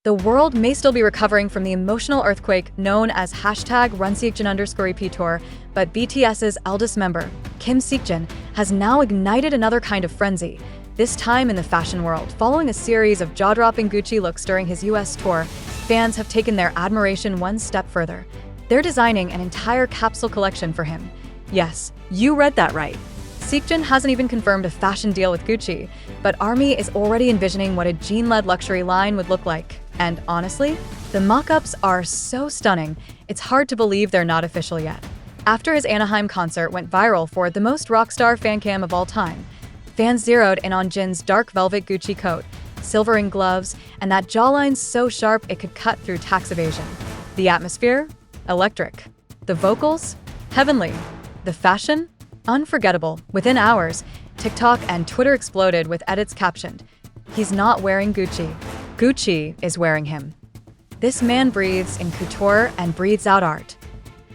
The world may still be recovering from the emotional earthquake known as #RunSeokjin_EP but BTS's eldest member, Jin Seokjin, has now ignited another kind of frenzy, this time in the fashion world. Following a series of jaw-dropping Gucci looks during his US tour, fans have taken their admiration one step further. They're designing an entire capsule collection for him. Yes, you read that right. Seokjin hasn't even confirmed a fashion deal with Gucci, but ARMY is already envisioning what a Jin-led luxury line would look like. And honestly, the mock-ups are so stunning, it's hard to believe they're not official yet. After his Anaheim concert went viral for the most rockstar fan cam of all time, fans zeroed in on Jin's dark velvet Gucci coat, silver-ring gloves, and that jawline so sharp it could cut through tax evasion. The atmosphere? Electric. The vocals? Heavenly. The fashion? Unforgettable. Within hours, TikTok and Twitter exploded with edits captioned, "He's not wearing Gucci. Gucci is wearing him." This man breathes in couture and breathes out art.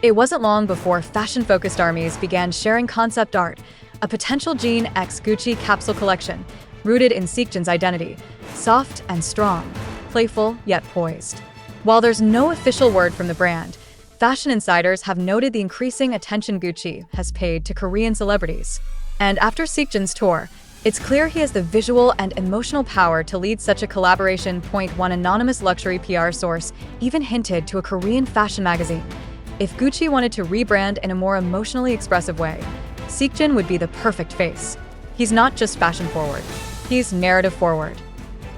It wasn't long before fashion-focused armies began sharing concept art, a potential Jin x Gucci capsule collection, rooted in Seokjin's identity, soft and strong, playful yet poised. While there's no official word from the brand, fashion insiders have noted the increasing attention Gucci has paid to Korean celebrities. And after Seokjin's tour, it's clear he has the visual and emotional power to lead such a collaboration. One anonymous luxury PR source even hinted to a Korean fashion magazine. If Gucci wanted to rebrand in a more emotionally expressive way, Seokjin would be the perfect face. He's not just fashion-forward, he's narrative-forward.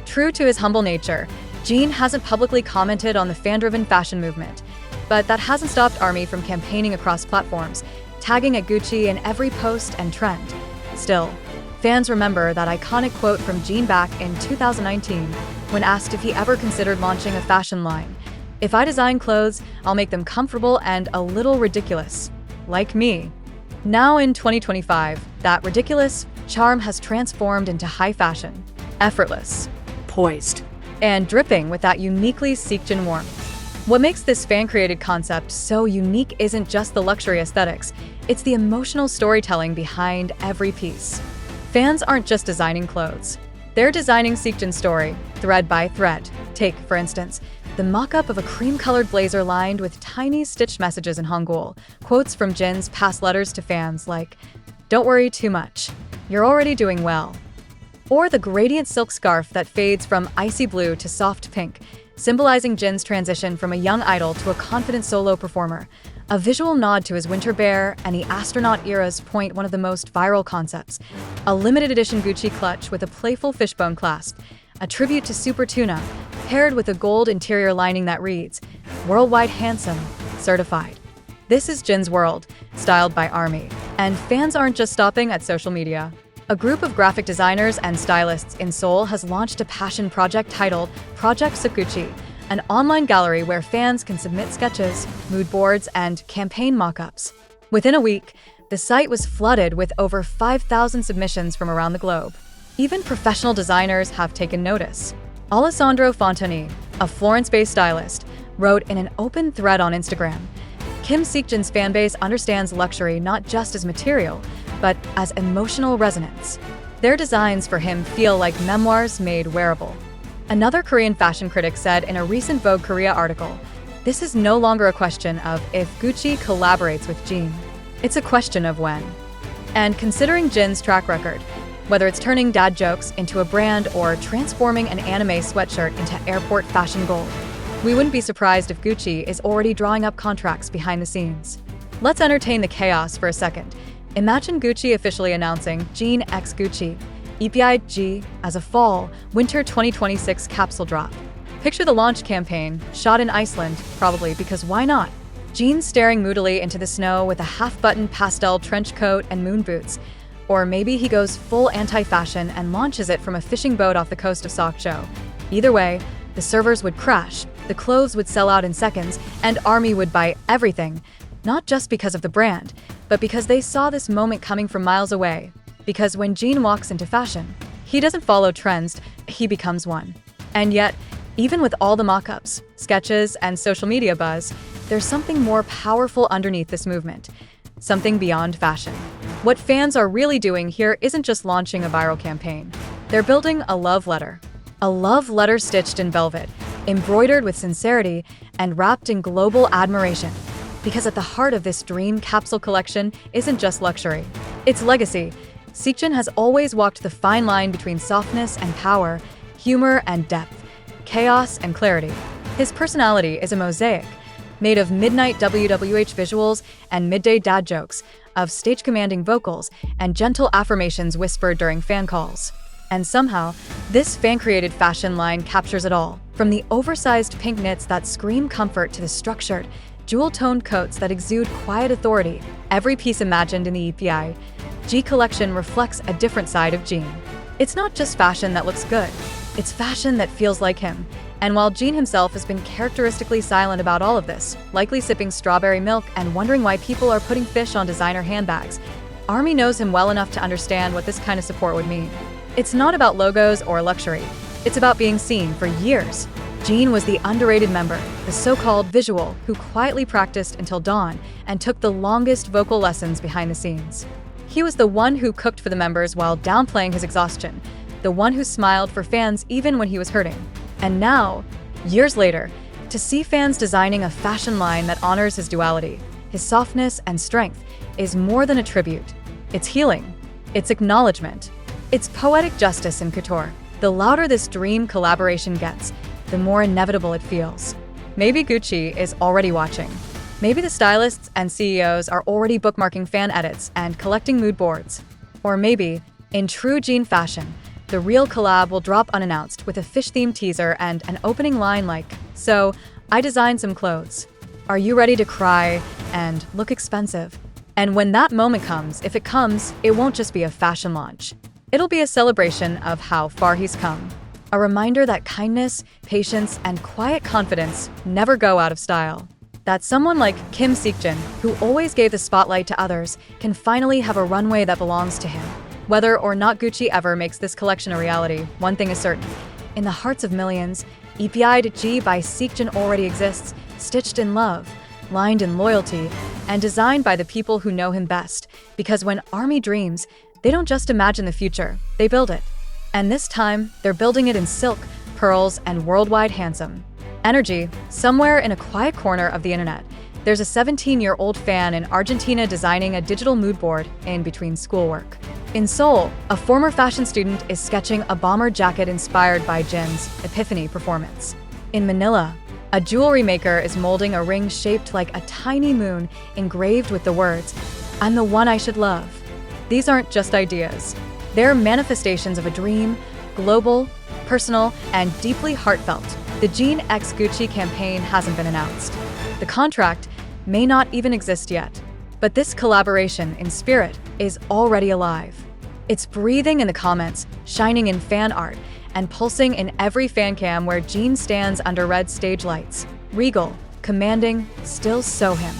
True to his humble nature, Jin hasn't publicly commented on the fan-driven fashion movement, but that hasn't stopped ARMY from campaigning across platforms, tagging at Gucci in every post and trend. Still, fans remember that iconic quote from Jin back in 2019 when asked if he ever considered launching a fashion line. "If I design clothes, I'll make them comfortable and a little ridiculous. Like me." Now in 2025, that ridiculous charm has transformed into high fashion, effortless, poised, and dripping with that uniquely Seokjin warmth. What makes this fan-created concept so unique isn't just the luxury aesthetics, it's the emotional storytelling behind every piece. Fans aren't just designing clothes. They're designing Seokjin's story, thread by thread. Take, for instance, the mock-up of a cream-colored blazer lined with tiny stitched messages in Hangul, quotes from Jin's past letters to fans like, "Don't worry too much. You're already doing well." Or the gradient silk scarf that fades from icy blue to soft pink, symbolizing Jin's transition from a young idol to a confident solo performer, a visual nod to his winter bear and the astronaut era's. One of the most viral concepts, a limited edition Gucci clutch with a playful fishbone clasp, a tribute to Super Tuna, paired with a gold interior lining that reads, "Worldwide Handsome, Certified." This is Jin's world, styled by ARMY, and fans aren't just stopping at social media. A group of graphic designers and stylists in Seoul has launched a passion project titled Project Seokgucci, an online gallery where fans can submit sketches, mood boards, and campaign mock-ups. Within a week, the site was flooded with over 5,000 submissions from around the globe. Even professional designers have taken notice. Alessandro Fontani, a Florence-based stylist, wrote in an open thread on Instagram, "Jin Seokjin's fanbase understands luxury not just as material, but as emotional resonance. Their designs for him feel like memoirs made wearable." Another Korean fashion critic said in a recent Vogue Korea article, "This is no longer a question of if Gucci collaborates with Jin. It's a question of when." And considering Jin's track record, whether it's turning dad jokes into a brand or transforming an anime sweatshirt into airport fashion gold, we wouldn't be surprised if Gucci is already drawing up contracts behind the scenes. Let's entertain the chaos for a second. Imagine Gucci officially announcing Jin x Gucci, EPIG, as a fall/winter 2026 capsule drop. Picture the launch campaign, shot in Iceland, probably because why not? Jin staring moodily into the snow with a half-buttoned pastel trench coat and moon boots. Or maybe he goes full anti-fashion and launches it from a fishing boat off the coast of Seokjo. Either way, the servers would crash, the clothes would sell out in seconds, and ARMY would buy everything. Not just because of the brand, but because they saw this moment coming from miles away. Because when Jin walks into fashion, he doesn't follow trends, he becomes one. And yet, even with all the mock-ups, sketches, and social media buzz, there's something more powerful underneath this movement. Something beyond fashion. What fans are really doing here isn't just launching a viral campaign. They're building a love letter. A love letter stitched in velvet, embroidered with sincerity and wrapped in global admiration. Because at the heart of this dream capsule collection isn't just luxury, it's legacy. Seokjin has always walked the fine line between softness and power, humor and depth, chaos and clarity. His personality is a mosaic, made of midnight WWH visuals and midday dad jokes, of stage-commanding vocals and gentle affirmations whispered during fan calls. And somehow, this fan-created fashion line captures it all, from the oversized pink knits that scream comfort to the structured, jewel-toned coats that exude quiet authority. Every piece imagined in the EPI G collection reflects a different side of Jin. It's not just fashion that looks good, it's fashion that feels like him. And while Jin himself has been characteristically silent about all of this, likely sipping strawberry milk and wondering why people are putting fish on designer handbags, ARMY knows him well enough to understand what this kind of support would mean. It's not about logos or luxury, it's about being seen. For years, Jin was the underrated member, the so-called visual, who quietly practiced until dawn and took the longest vocal lessons behind the scenes. He was the one who cooked for the members while downplaying his exhaustion, the one who smiled for fans even when he was hurting. And now, years later, to see fans designing a fashion line that honors his duality, his softness and strength, is more than a tribute. It's healing. It's acknowledgement. It's poetic justice in couture. The louder this dream collaboration gets, the more inevitable it feels. Maybe Gucci is already watching. Maybe the stylists and CEOs are already bookmarking fan edits and collecting mood boards. Or maybe, in true Jin fashion, the real collab will drop unannounced with a fish-themed teaser and an opening line like, "So, I designed some clothes. Are you ready to cry and look expensive?" And when that moment comes, if it comes, it won't just be a fashion launch. It'll be a celebration of how far he's come. A reminder that kindness, patience, and quiet confidence never go out of style. That someone like Jin Seokjin, who always gave the spotlight to others, can finally have a runway that belongs to him. Whether or not Gucci ever makes this collection a reality, one thing is certain. In the hearts of millions, EPI G by Seokjin already exists, stitched in love, lined in loyalty, and designed by the people who know him best. Because when ARMY dreams, they don't just imagine the future, they build it. And this time, they're building it in silk, pearls, and worldwide handsome energy. Somewhere in a quiet corner of the internet, there's a 17-year-old fan in Argentina designing a digital mood board in between schoolwork. In Seoul, a former fashion student is sketching a bomber jacket inspired by Jin's Epiphany performance. In Manila, a jewelry maker is molding a ring shaped like a tiny moon engraved with the words, "I'm the one I should love." These aren't just ideas. They're manifestations of a dream, global, personal, and deeply heartfelt. The Jin x Gucci campaign hasn't been announced. The contract may not even exist yet. But this collaboration in spirit is already alive. It's breathing in the comments, shining in fan art, and pulsing in every fan cam where Jin stands under red stage lights. Regal, commanding, still so him.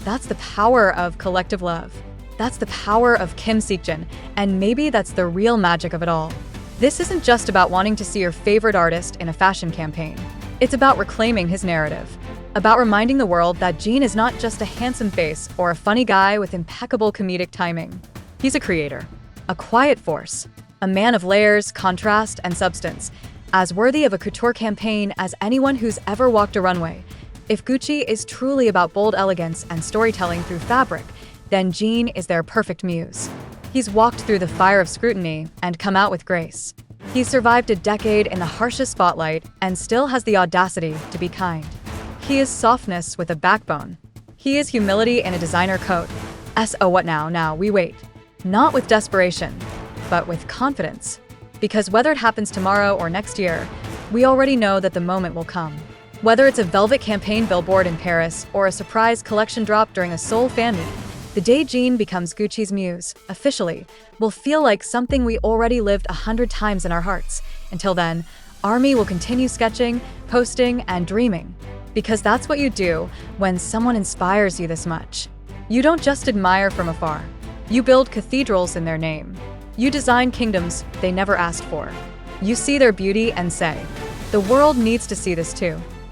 That's the power of collective love. That's the power of Jin Seokjin, and maybe that's the real magic of it all. This isn't just about wanting to see your favorite artist in a fashion campaign. It's about reclaiming his narrative. About reminding the world that Jin is not just a handsome face or a funny guy with impeccable comedic timing. He's a creator, a quiet force, a man of layers, contrast, and substance, as worthy of a couture campaign as anyone who's ever walked a runway. If Gucci is truly about bold elegance and storytelling through fabric, then Jin is their perfect muse. He's walked through the fire of scrutiny and come out with grace. He's survived a decade in the harshest spotlight and still has the audacity to be kind. He is softness with a backbone. He is humility in a designer coat. So what now? Now we wait. Not with desperation, but with confidence. Because whether it happens tomorrow or next year, we already know that the moment will come. Whether it's a velvet campaign billboard in Paris or a surprise collection drop during a Seoul fan meet, the day Jin becomes Gucci's muse, officially, will feel like something we already lived 100 times in our hearts. Until then, ARMY will continue sketching, posting, and dreaming. Because that's what you do when someone inspires you this much. You don't just admire from afar. You build cathedrals in their name. You design kingdoms they never asked for. You see their beauty and say, the world needs to see this too.